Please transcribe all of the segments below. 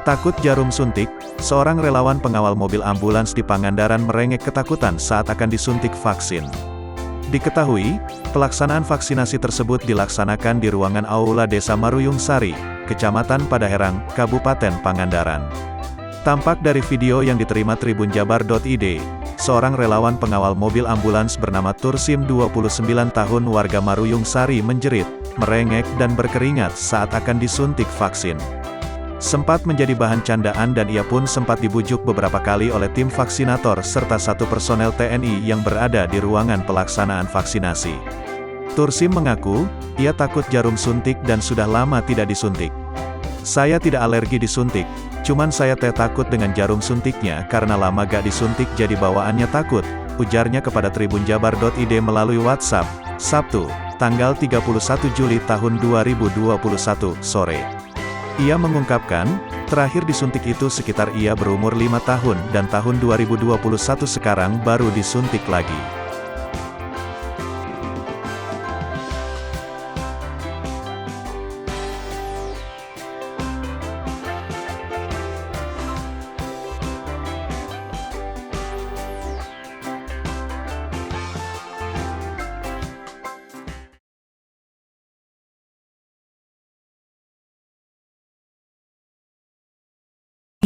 Takut jarum suntik, seorang relawan pengawal mobil ambulans di Pangandaran merengek ketakutan saat akan disuntik vaksin. Diketahui, pelaksanaan vaksinasi tersebut dilaksanakan di ruangan Aula Desa Maruyung Sari, Kecamatan Padaherang, Kabupaten Pangandaran. Tampak dari video yang diterima tribunjabar.id, seorang relawan pengawal mobil ambulans bernama Tursim 29 tahun warga Maruyung Sari menjerit, merengek dan berkeringat saat akan disuntik vaksin. Sempat menjadi bahan candaan dan ia pun sempat dibujuk beberapa kali oleh tim vaksinator serta satu personel TNI yang berada di ruangan pelaksanaan vaksinasi. Tursim mengaku, ia takut jarum suntik dan sudah lama tidak disuntik. Saya tidak alergi disuntik, cuman saya takut dengan jarum suntiknya karena lama gak disuntik jadi bawaannya takut, ujarnya kepada tribunjabar.id melalui WhatsApp, Sabtu, tanggal 31 Juli tahun 2021, sore. Ia mengungkapkan, terakhir disuntik itu sekitar ia berumur 5 tahun dan tahun 2021 sekarang baru disuntik lagi.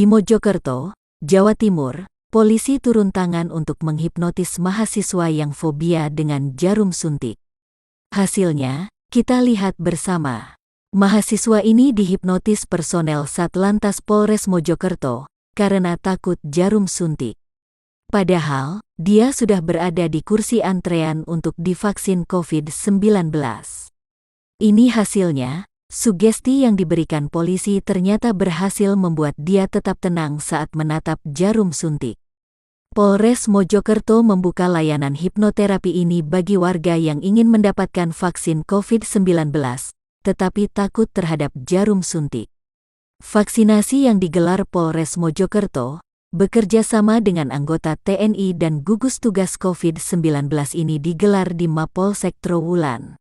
Di Mojokerto, Jawa Timur, polisi turun tangan untuk menghipnotis mahasiswa yang fobia dengan jarum suntik. Hasilnya, kita lihat bersama. Mahasiswa ini dihipnotis personel Satlantas Polres Mojokerto karena takut jarum suntik. Padahal, dia sudah berada di kursi antrean untuk divaksin COVID-19. Ini hasilnya. Sugesti yang diberikan polisi ternyata berhasil membuat dia tetap tenang saat menatap jarum suntik. Polres Mojokerto membuka layanan hipnoterapi ini bagi warga yang ingin mendapatkan vaksin COVID-19, tetapi takut terhadap jarum suntik. Vaksinasi yang digelar Polres Mojokerto, bekerja sama dengan anggota TNI dan gugus tugas COVID-19 ini digelar di Mapolsek Trowulan.